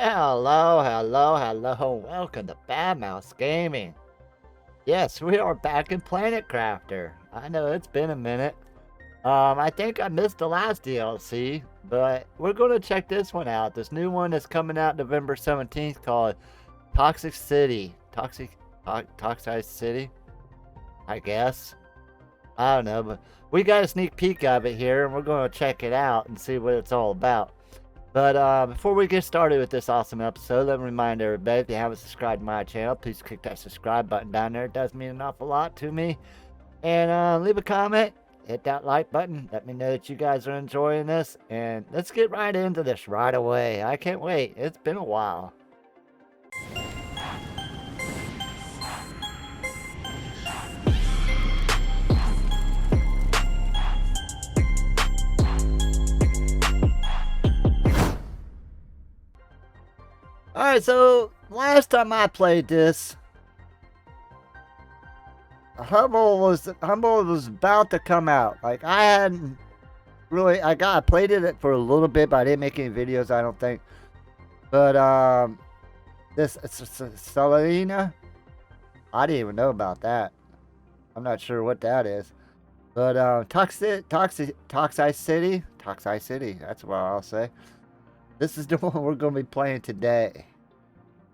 Hello, hello, hello. Welcome to Bad Mouse Gaming. Yes, we are back in Planet Crafter. I know it's been a minute. I think I missed the last DLC, but we're going to check this one out. This new one is coming out November 17th called Toxicity. Toxicity, I guess. I don't know, but we got a sneak peek of it here, and we're going to check it out and see what it's all about. But before we get started with this awesome episode, let me remind everybody, if you haven't subscribed to my channel, please click that subscribe button down there. It does mean an awful lot to me. And leave a comment, hit that like button. Let me know that you guys are enjoying this. And let's get right into this right away. I can't wait. It's been a while. Alright, so last time I played this, Humble was about to come out. Like, I hadn't really, I played it for a little bit, but I didn't make any videos, I don't think. But this Selena, I didn't even know about that. I'm not sure what that is. But Toxicity, that's what I'll say. This is the one we're gonna be playing today.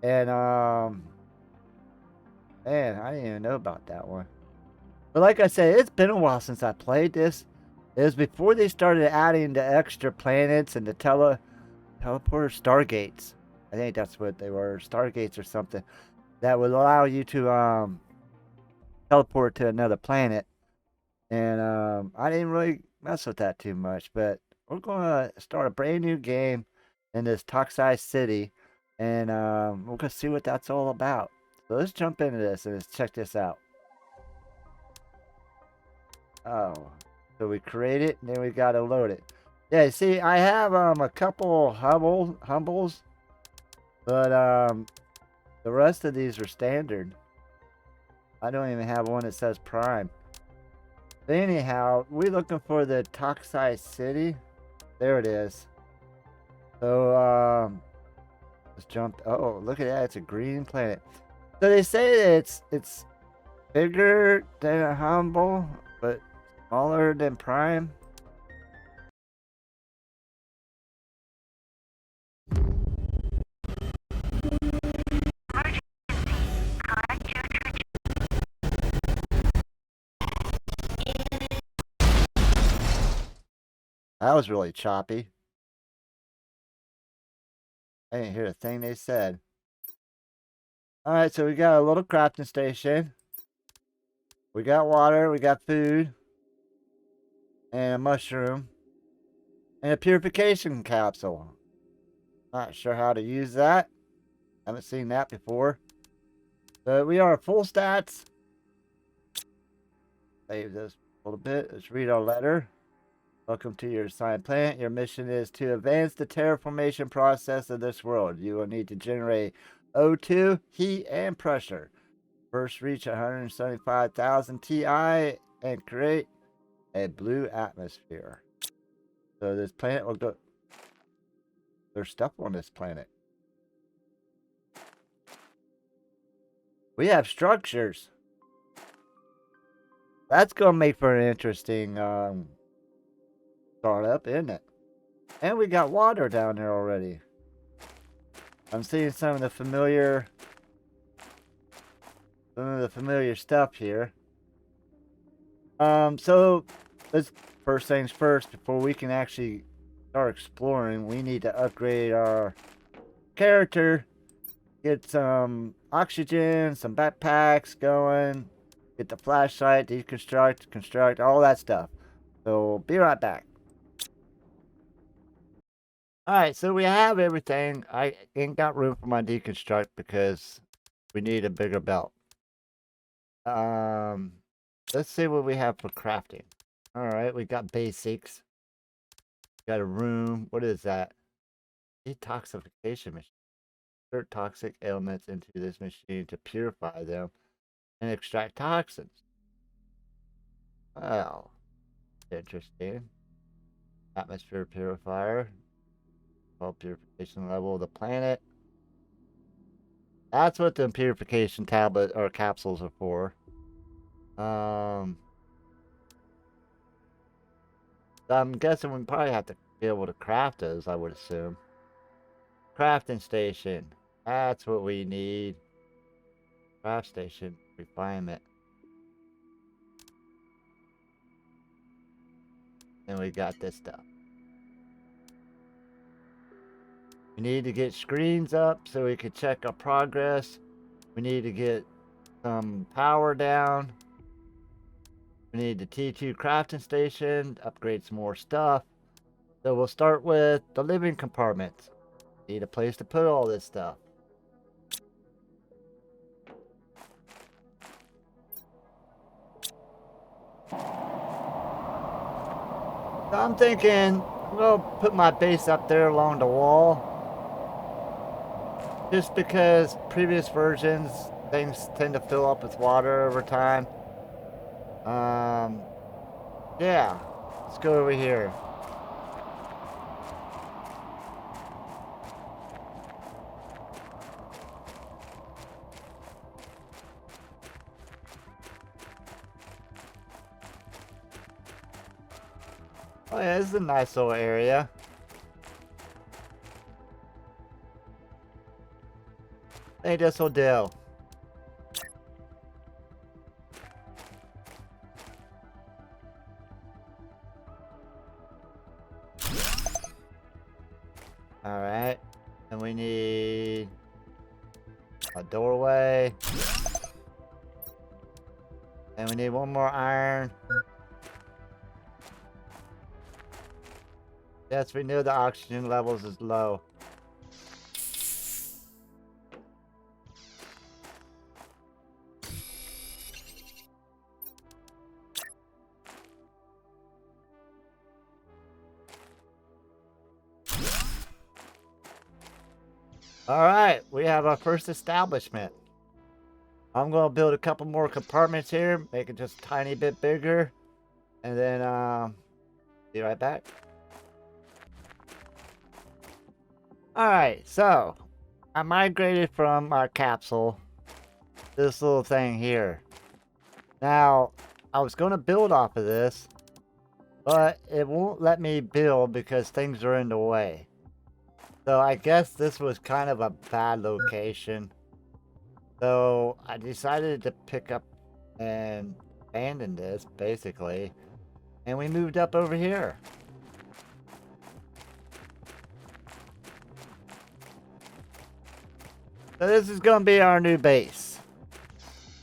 And man, I didn't even know about that one. But like I said, it's been a while since I played this. It was before they started adding the extra planets and the teleporter stargates. I think that's what they were, stargates or something, that would allow you to teleport to another planet. And I didn't really mess with that too much. But we're gonna start a brand new game in this Toxicity, and we're gonna see what that's all about. So let's jump into this and let's check this out. Oh, so we create it, and then we gotta load it. Yeah, see, I have a couple humbles, but the rest of these are standard. I don't even have one that says prime. But anyhow, we're looking for the Toxicity. There it is. So let's jump. Oh, look at that! It's a green planet. So they say that it's bigger than a humble, but smaller than prime. That was really choppy. I didn't hear a thing they said. Alright, so we got a little crafting station. We got water, we got food. And a mushroom. And a purification capsule. Not sure how to use that. Haven't seen that before. But we are full stats. Save this a little bit. Let's read our letter. Welcome to your assigned planet. Your mission is to advance the terraformation process of this world. You will need to generate O2, heat, and pressure. First reach 175,000 Ti and create a blue atmosphere. So this planet will go... There's stuff on this planet. We have structures. That's going to make for an interesting startup, isn't it? And we got water down there already. I'm seeing some of the familiar stuff here. So let's, first things first, before we can actually start exploring, we need to upgrade our character, get some oxygen, some backpacks going, get the flashlight, deconstruct, construct, all that stuff. So be right back. Alright, so we have everything. I ain't got room for my deconstruct because we need a bigger belt. Let's see what we have for crafting. Alright, we got basics. Got a room. What is that? Detoxification machine. Insert toxic elements into this machine to purify them and extract toxins. Well, interesting. Atmosphere purifier. Purification level of the planet. That's what the purification tablet or capsules are for. I'm guessing we probably have to be able to craft those, I would assume. Crafting station. That's what we need. Craft station. Refinement. And we got this stuff. We need to get screens up so we can check our progress. We need to get some power down. We need the T2 crafting station, upgrade some more stuff. So we'll start with the living compartments. Need a place to put all this stuff. So I'm thinking I'm gonna put my base up there along the wall. Just because previous versions, things tend to fill up with water over time. Yeah. Let's go over here. Oh yeah, this is a nice little area. I think this will do. Alright. And we need a doorway. And we need one more iron. Yes, we knew the oxygen levels is low. Alright, we have our first establishment. I'm going to build a couple more compartments here, make it just a tiny bit bigger. And then, be right back. Alright, so I migrated from our capsule to this little thing here. Now, I was going to build off of this, but it won't let me build because things are in the way. So I guess this was kind of a bad location. So I decided to pick up and abandon this, basically. And we moved up over here. So this is going to be our new base.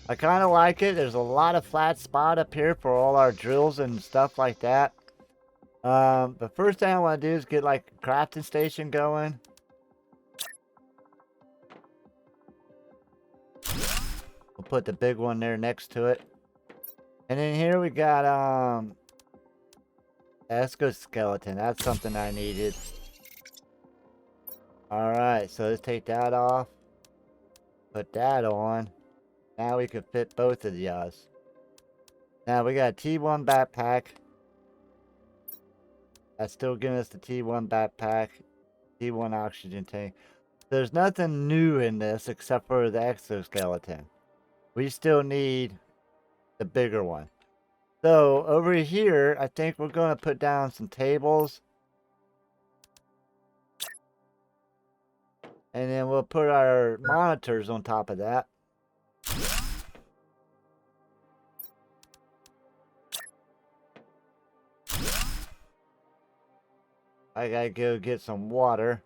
I kind of like it. There's a lot of flat spot up here for all our drills and stuff like that. The first thing I want to do is get like a crafting station going. We'll put the big one there next to it. And then here we got exoskeleton. That's something I needed. Alright, so let's take that off. Put that on. Now we can fit both of these. Now we got a T1 backpack. That's still giving us the T1 backpack. T1 oxygen tank. There's nothing new in this except for the exoskeleton. We still need the bigger one. So over here, I think we're going to put down some tables. And then we'll put our monitors on top of that. I gotta go get some water.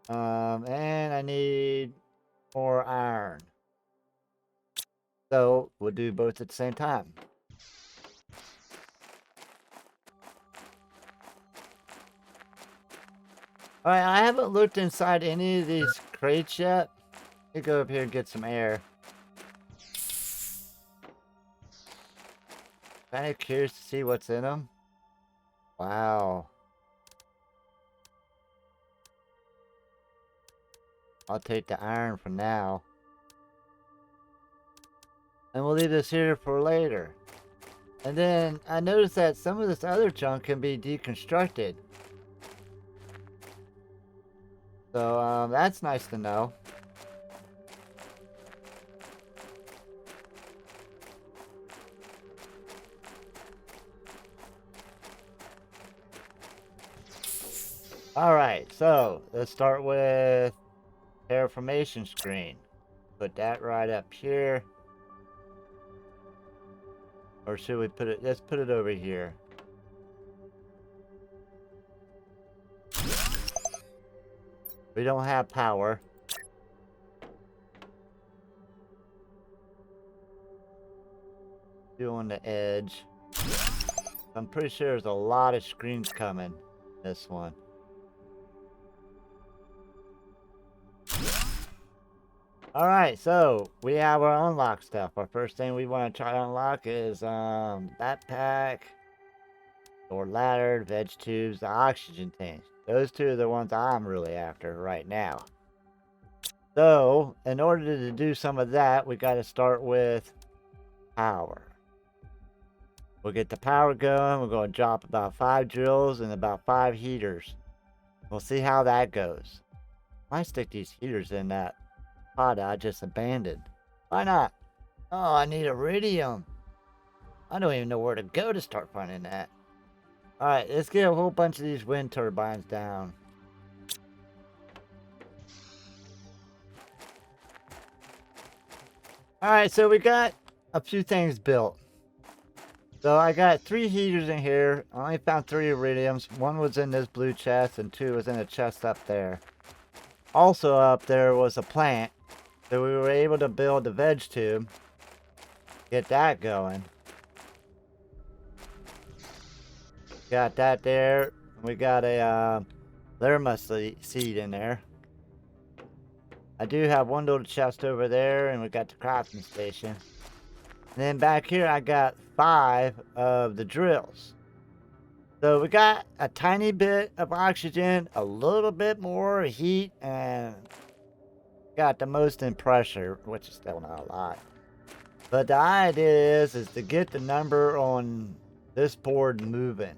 And I need more iron. So we'll do both at the same time. Alright, I haven't looked inside any of these crates yet. Let me go up here and get some air. Kind of curious to see what's in them. Wow. I'll take the iron for now. And we'll leave this here for later. And then I noticed that some of this other junk can be deconstructed. So that's nice to know. Alright, so let's start with terraformation screen. Put that right up here. Or should we put it, let's put it over here. We don't have power. Do on the edge. I'm pretty sure there's a lot of screens coming. This one. Alright, so we have our unlock stuff. Our first thing we want to try to unlock is backpack, or ladder, veg tubes, the oxygen tank. Those two are the ones I'm really after right now. So, in order to do some of that, we got to start with power. We'll get the power going. We're going to drop about 5 drills and about 5 heaters. We'll see how that goes. Might stick these heaters in that pod I just abandoned. Why not? Oh, I need iridium. I don't even know where to go to start finding that. Alright, let's get a whole bunch of these wind turbines down. Alright, so we got a few things built. So I got 3 heaters in here. I only found 3 iridiums. 1 was in this blue chest and 2 was in a chest up there. Also up there was a plant. So we were able to build the veg tube. Get that going. Got that there. We got a lerma seed in there. I do have 1 little chest over there, and we got the crafting station. And then back here I got 5 of the drills. So we got a tiny bit of oxygen, a little bit more heat, and got the most in pressure, which is still not a lot. But the idea is to get the number on this board moving.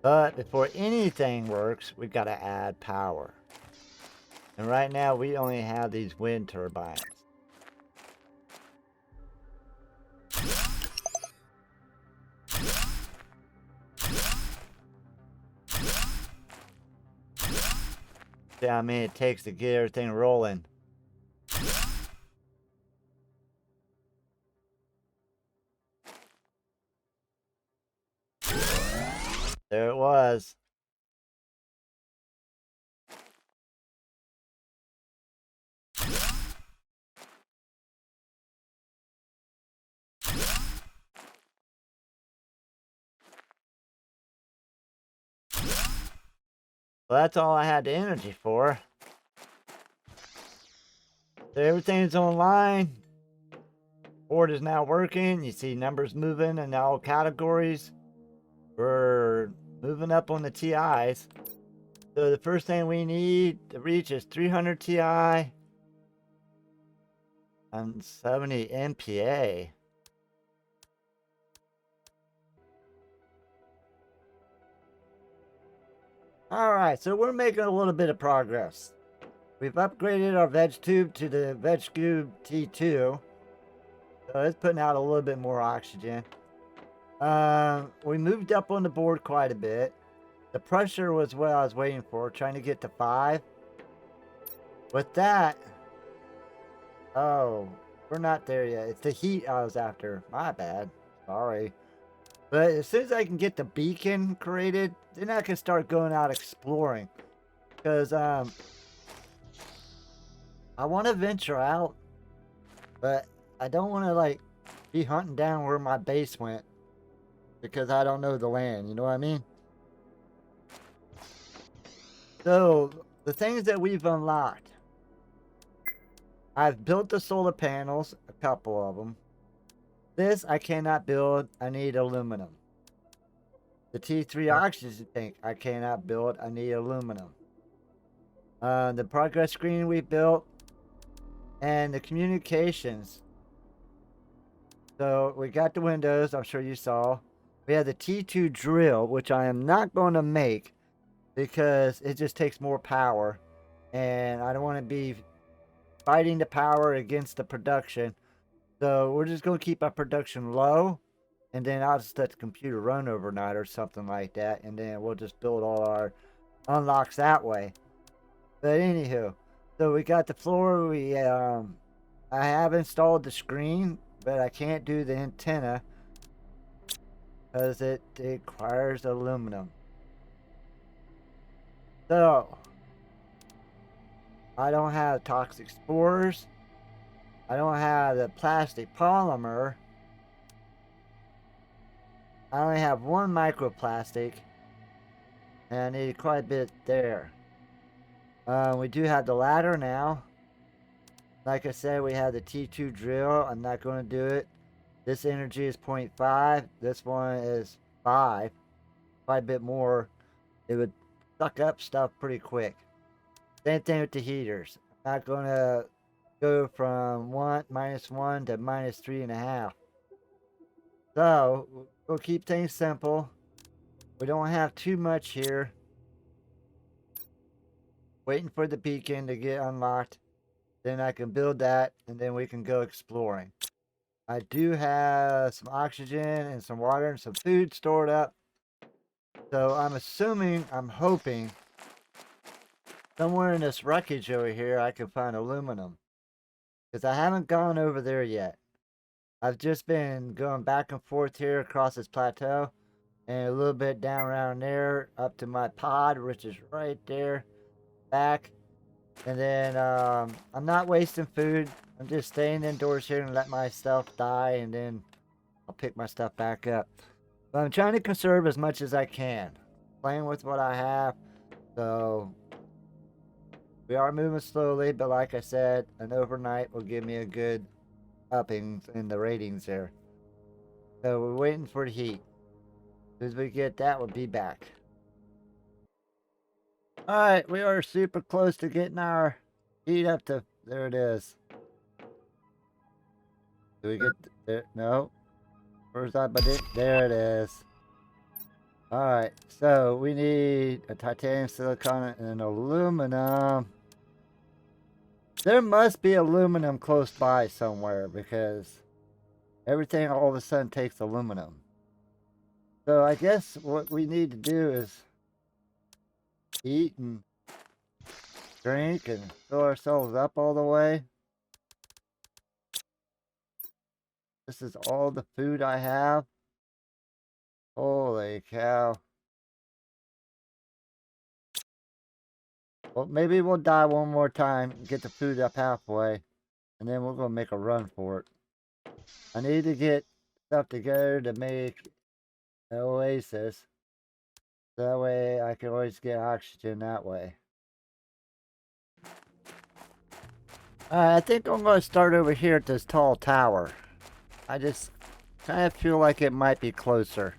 But before anything works, we gotta add power. And right now we only have these wind turbines. See how many it takes to get everything rolling. There it was. Well, that's all I had the energy for. So everything's online. Board is now working. You see numbers moving in all categories. We're moving up on the TIs. So the first thing we need to reach is 300 Ti and 70 MPa. Alright, so we're making a little bit of progress. We've upgraded our veg tube to the veg cube T2. So it's putting out a little bit more oxygen. We moved up on the board quite a bit. The pressure was what I was waiting for, trying to get to 5. With that, oh, we're not there yet. It's the heat I was after. My bad. Sorry. But as soon as I can get the beacon created, then I can start going out exploring. Because, I want to venture out, but I don't want to, like, be hunting down where my base went. Because I don't know the land, you know what I mean? So, the things that we've unlocked. I've built the solar panels, a couple of them. This I cannot build, I need aluminum. The T3 oxygen tank I cannot build, I need aluminum. The progress screen we built, and the communications. So we got the windows, I'm sure you saw. We have the T2 drill, which I am not going to make because it just takes more power. And I don't want to be fighting the power against the production. So we're just going to keep our production low. And then I'll just let the computer run overnight or something like that. And then we'll just build all our unlocks that way. But anywho, so we got the floor. I have installed the screen, but I can't do the antenna because it requires aluminum. So I don't have toxic spores. I don't have the plastic polymer. I only have one microplastic, and I need quite a bit there. We do have the ladder now. Like I said, we have the T2 drill. I'm not going to do it. This energy is 0.5. This one is 5. Quite a bit more. It would suck up stuff pretty quick. Same thing with the heaters. I'm not going to go from -1 to -3.5. So, we'll keep things simple. We don't have too much here. Waiting for the beacon to get unlocked. Then I can build that, and then we can go exploring. I do have some oxygen and some water and some food stored up. So I'm hoping, somewhere in this wreckage over here, I can find aluminum. Because I haven't gone over there yet. I've just been going back and forth here across this plateau. And a little bit down around there, up to my pod, which is right there. Back. And then, I'm not wasting food. I'm just staying indoors here and let myself die. And then I'll pick my stuff back up. But I'm trying to conserve as much as I can. Playing with what I have. So we are moving slowly, but like I said, an overnight will give me a good upping in the ratings there. So we're waiting for the heat. As soon as we get that, we'll be back. Alright, we are super close to getting our heat up to... There it is. Do we get... There? No. Where's that? But there it is. Alright, so we need a titanium, silicon, and aluminum. There must be aluminum close by somewhere because everything all of a sudden takes aluminum. So I guess what we need to do is eat and drink and fill ourselves up all the way. This is all the food I have. Holy cow. Well, maybe we'll die one more time and get the food up halfway. And then we're going to make a run for it. I need to get stuff together to make an oasis. That way I can always get oxygen that way. I think I'm going to start over here at this tall tower. I just kind of feel like it might be closer.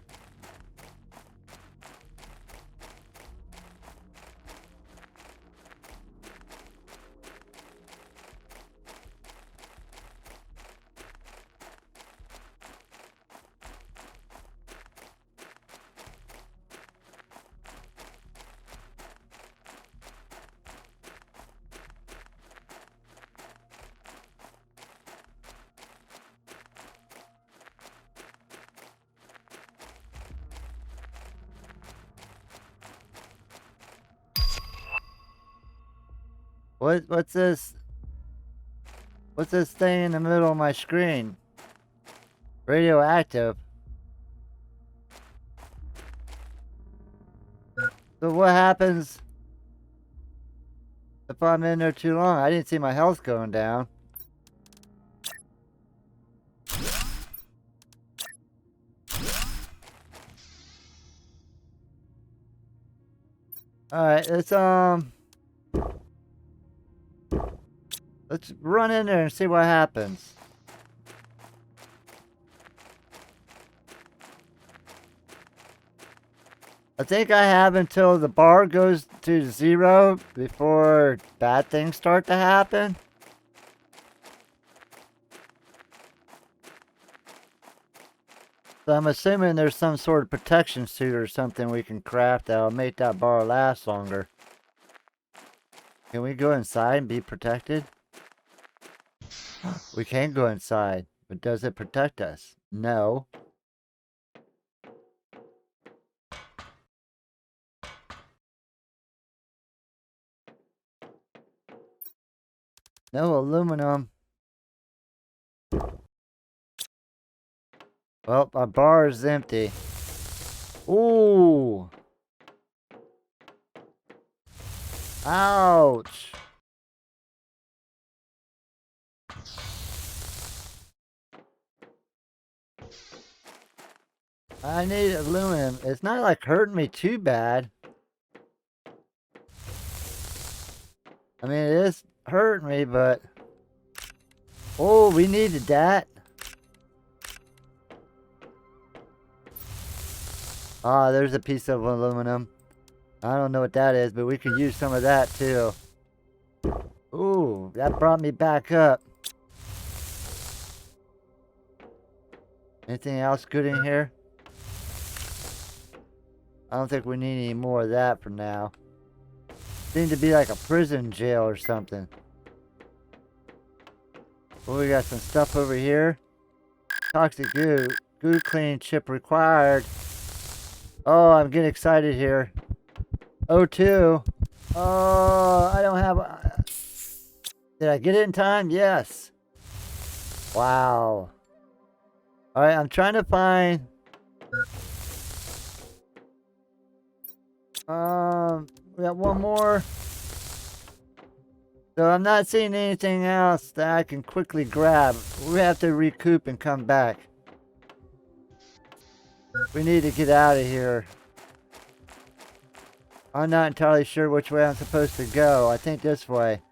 What's this? What's this thing in the middle of my screen? Radioactive. So what happens if I'm in there too long? I didn't see my health going down. Alright, let's run in there and see what happens. I think I have until the bar goes to 0 before bad things start to happen. So I'm assuming there's some sort of protection suit or something we can craft that'll make that bar last longer. Can we go inside and be protected? We can go inside, but does it protect us? No. No aluminum. Well, our bar is empty. Ooh. Ouch. I need aluminum. It's not like hurting me too bad. I mean, it is hurting me, but... Oh, we needed that. Ah, there's a piece of aluminum. I don't know what that is, but we could use some of that too. Ooh, that brought me back up. Anything else good in here? I don't think we need any more of that for now. Seems to be like a prison jail or something. Oh, we got some stuff over here. Toxic goo. Goo cleaning chip required. Oh, I'm getting excited here. O2. Oh, I don't have... Did I get it in time? Yes. Wow. Alright, I'm trying to find... We got one more. So I'm not seeing anything else that I can quickly grab. We have to recoup and come back. We need to get out of here. I'm not entirely sure which way I'm supposed to go. I think this way.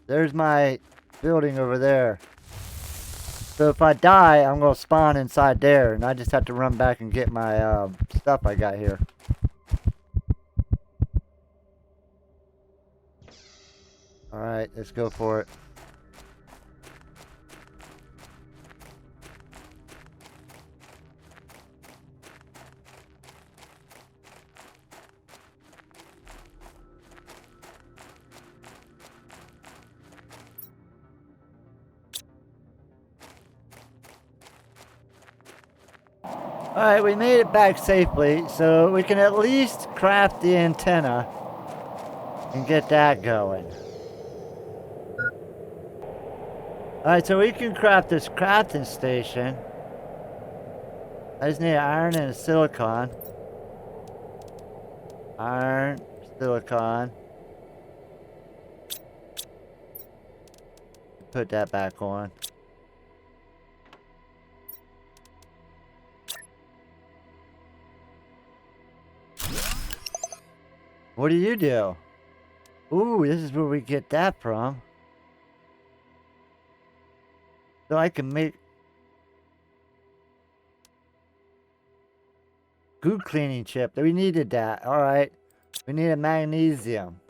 There's my building over there. So if I die, I'm going to spawn inside there. And I just have to run back and get my stuff I got here. Alright, let's go for it. Alright, we made it back safely, so we can at least craft the antenna and get that going. Alright, so we can craft this crafting station. I just need iron and a silicon. Iron, silicon. Put that back on. What do you do? Ooh, this is where we get that from. So I can make... Goo cleaning chip. We needed that. Alright. We need a magnesium.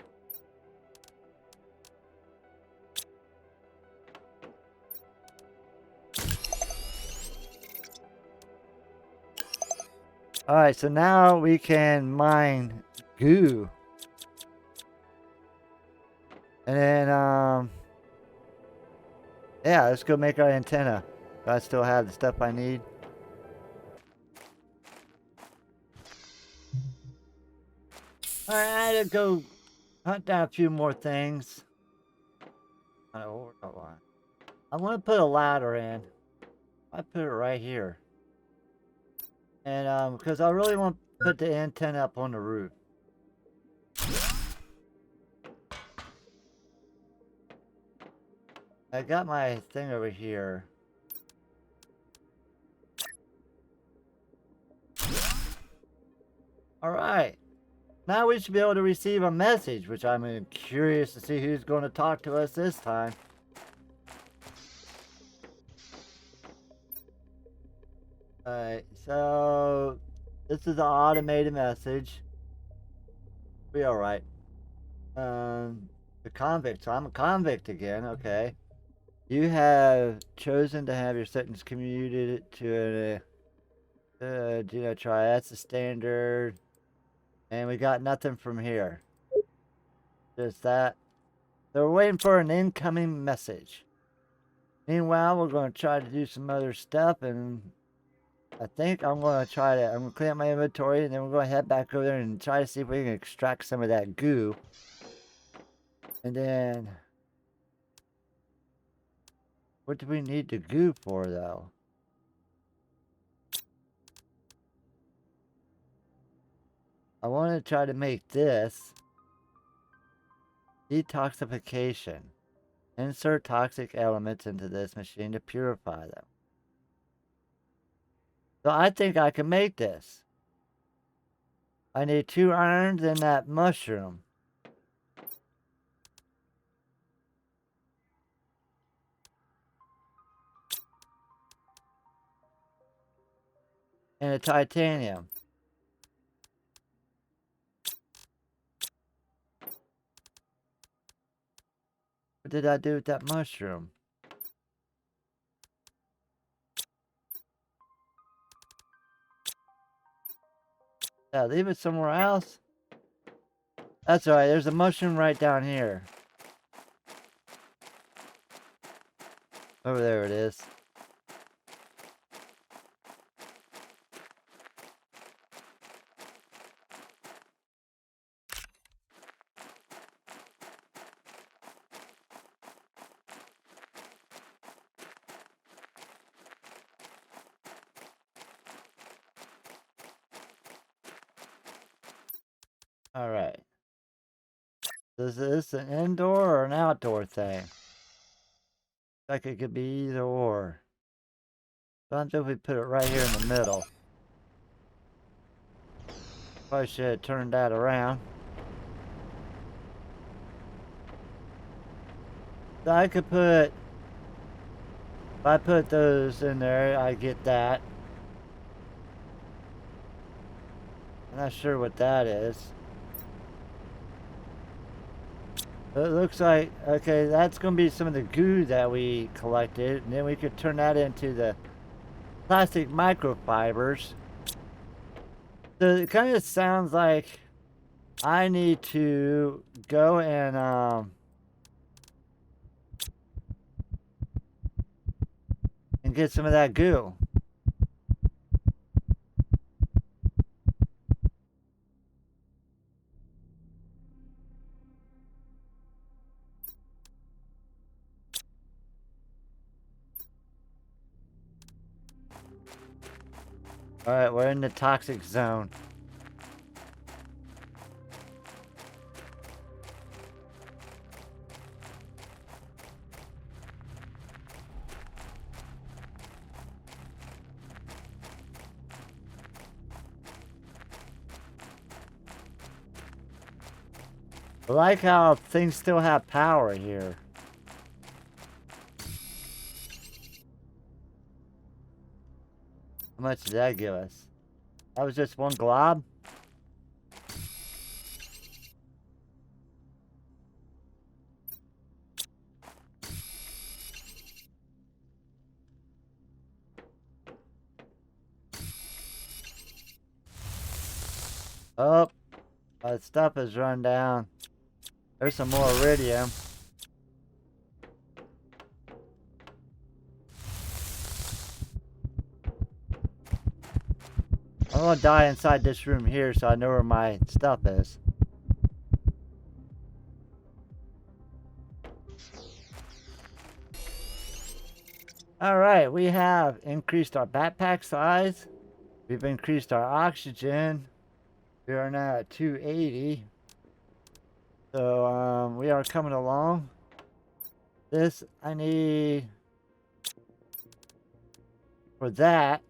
Alright, so now we can mine goo. And then, yeah, let's go make our antenna. I still have the stuff I need. Alright, I had to go hunt down a few more things. I want to put a ladder in. I put it right here. And, because I really want to put the antenna up on the roof. I got my thing over here. Alright. Now we should be able to receive a message, which I'm curious to see who's going to talk to us this time. Alright, so this is an automated message. Be alright. The convict. So I'm a convict again, okay. You have chosen to have your sentence commuted to do not try. That's the standard. And we got nothing from here. Just that. So we're waiting for an incoming message. Meanwhile, we're going to try to do some other stuff and I think I'm going to try to, I'm going to clean up my inventory and then we're going to head back over there and try to see if we can extract some of that goo. And then, what do we need the goo for though? I want to try to make this detoxification. Insert toxic elements into this machine to purify them. So I think I can make this. I need 2 irons and that mushroom. And a titanium. What did I do with that mushroom? Yeah, leave it somewhere else. That's alright, there's a mushroom right down here. Over there it is. Alright. Is this an indoor or an outdoor thing? Like it could be either or. So I think we put it right here in the middle. Probably should have turned that around. So I could put... If I put those in there, I get that. I'm not sure what that is. It looks like, okay, that's going to be some of the goo that we collected. And then we could turn that into the plastic microfibers. So it kind of sounds like I need to go and get some of that goo. Alright, we're in the toxic zone. I like how things still have power here. How much did that give us? That was just one glob? Oh, my stuff has run down. There's some more iridium. I'm gonna die inside this room here so I know where my stuff is. Alright, we have increased our backpack size. We've increased our oxygen. We are now at 280. So, we are coming along. This, I need... For that.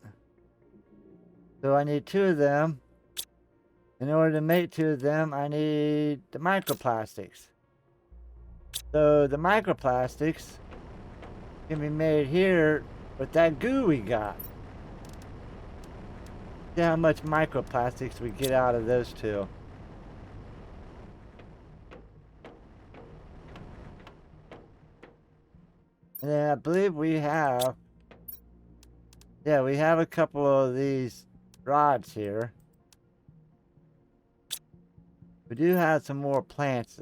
So I need 2 of them. In order to make 2 of them, I need the microplastics. So the microplastics can be made here with that goo we got. See how much microplastics we get out of those 2. And then I believe we have... Yeah, we have a couple of these rods here. We do have some more plants.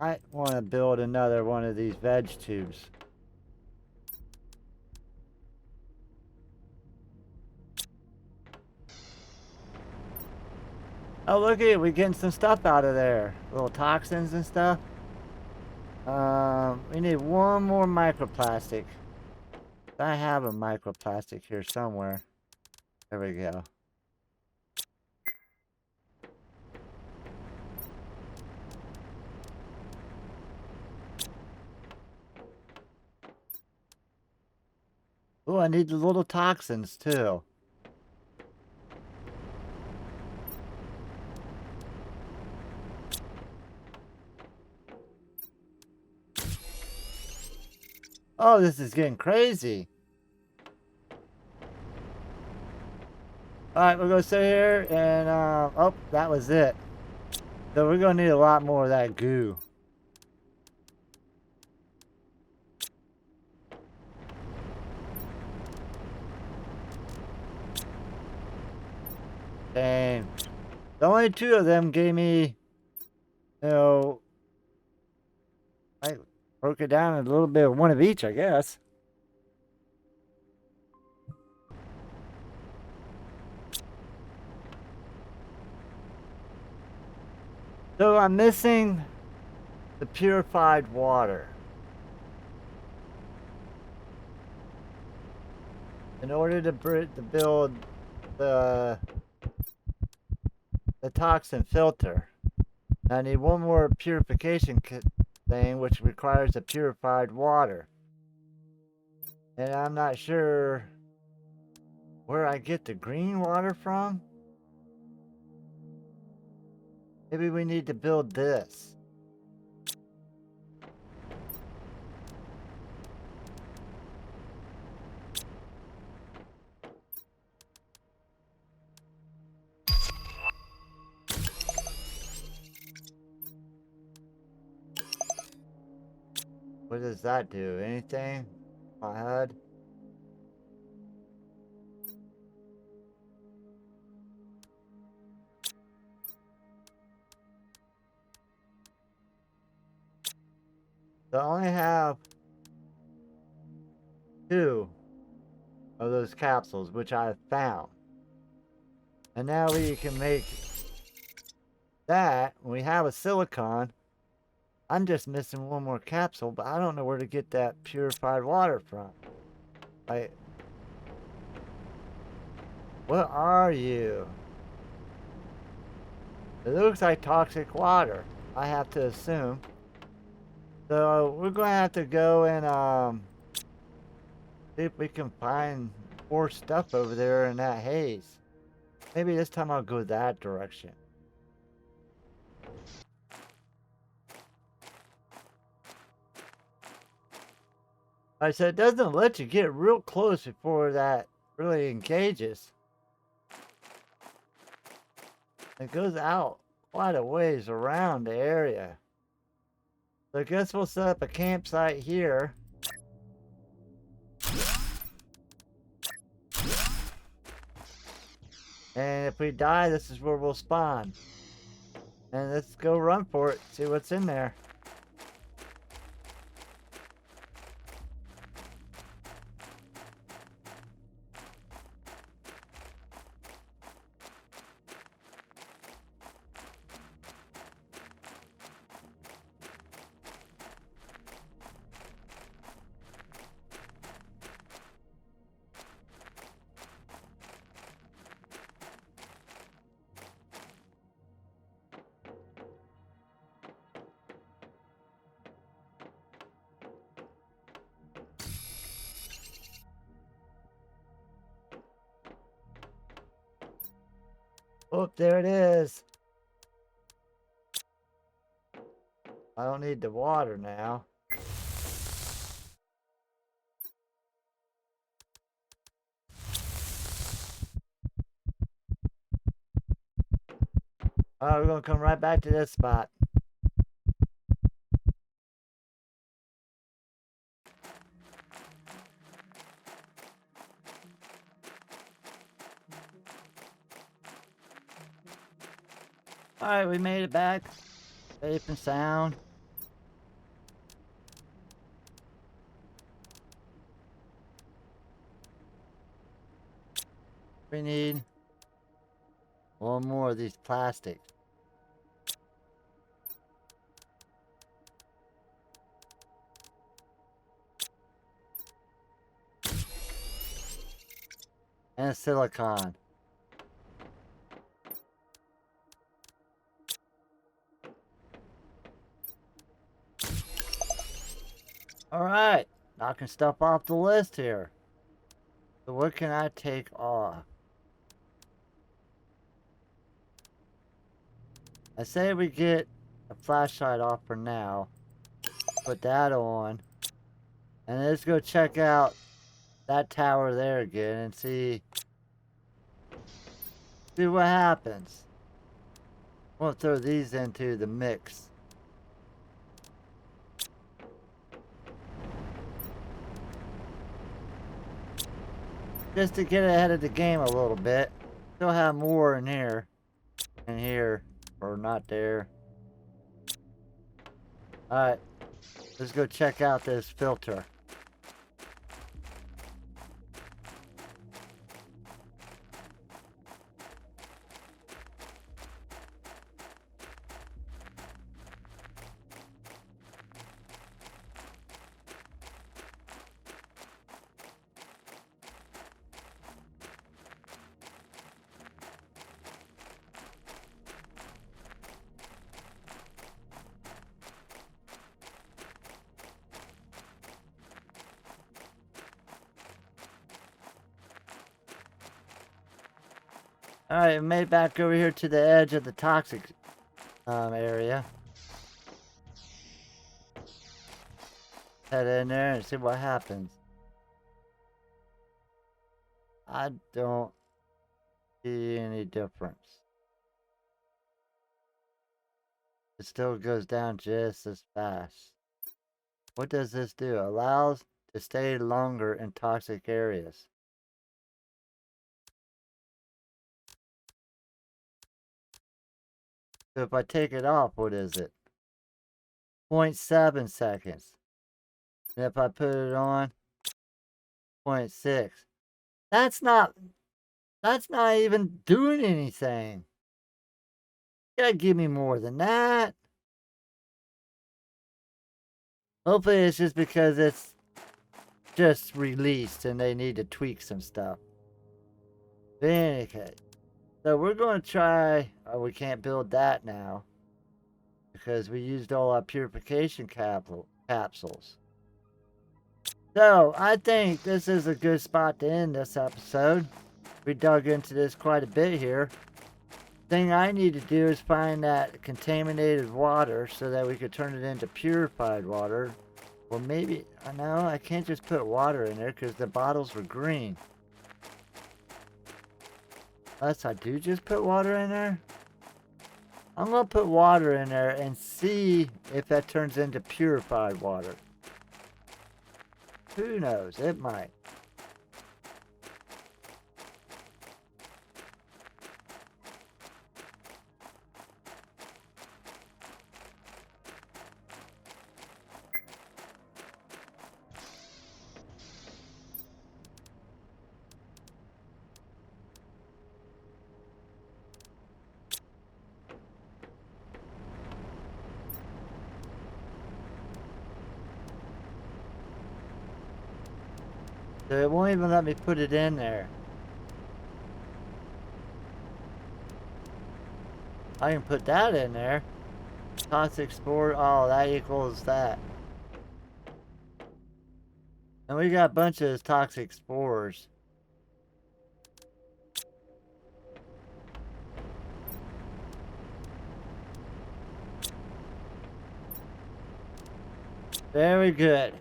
I want to build another one of these veg tubes. Oh, look at it. We're getting some stuff out of there. Little toxins and stuff. We need one more microplastic. I have a microplastic here somewhere. There we go. Oh, I need the little toxins too. Oh, this is getting crazy. Alright, we're gonna sit here and, oh, that was it. So we're gonna need a lot more of that goo. Dang. The only two of them gave me, you know, I broke it down in a little bit of one of each, I guess. So I'm missing the purified water. In order to build the toxin filter, I need one more purification thing, which requires the purified water. And I'm not sure where I get the green water from. Maybe we need to build this. What does that do? Anything? My HUD? So I only have 2 of those capsules, which I found. And now we can make that. We have a silicon. I'm just missing one more capsule, but I don't know where to get that purified water from. What are you? It looks like toxic water, I have to assume. So we're going to have to go and see if we can find more stuff over there in that haze. Maybe this time I'll go that direction. I said it doesn't let you get real close before that really engages. It goes out quite a ways around the area. So I guess we'll set up a campsite here. And if we die, this is where we'll spawn. And let's go run for it, see what's in there. Oh, there it is. I don't need the water now. Alright, we're gonna come right back to this spot. Alright, we made it back. Safe and sound. We need One more of these plastics. And silicon. Alright, knocking stuff off the list here. So what can I take off? I say we get a flashlight off for now. Put that on. And let's go check out that tower there again and see what happens. We'll throw these into the mix. Just to get ahead of the game a little bit. Still have more in here. In here. Or not there. Alright. Let's go check out this filter. Alright, made back over here to the edge of the toxic area. Head in there and see what happens. I don't see any difference. It still goes down just as fast. What does this do? Allows to stay longer in toxic areas. So if I take it off, what is it? 0.7 seconds. And if I put it on, 0.6. That's not even doing anything. You gotta give me more than that. Hopefully it's just because it's just released and they need to tweak some stuff. But in any case. So we're going to try, we can't build that now because we used all our purification capsules. So I think this is a good spot to end this episode. We dug into this quite a bit here. Thing I need to do is find that contaminated water so that we could turn it into purified water. Or maybe, no, I can't just put water in there because the bottles were green. Unless I do just put water in there. I'm going to put water in there and see if that turns into purified water. Who knows? It might. So it won't even let me put it in there. I can put that in there. Toxic spore, oh, that equals that. And we got a bunch of toxic spores. Very good.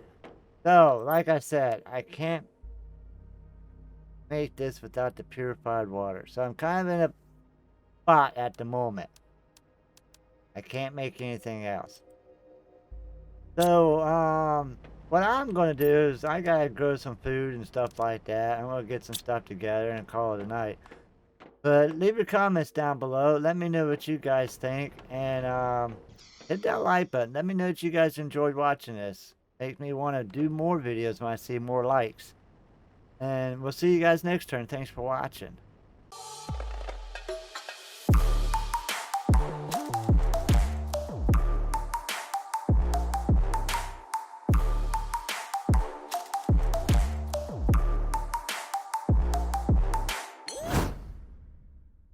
So, like I said, I can't make this without the purified water. So I'm kind of in a spot at the moment. I can't make anything else. So, what I'm going to do is I got to grow some food and stuff like that. I'm going to get some stuff together and call it a night. But leave your comments down below. Let me know what you guys think. And hit that like button. Let me know that you guys enjoyed watching this. Makes me want to do more videos when I see more likes. And we'll see you guys next turn. Thanks for watching.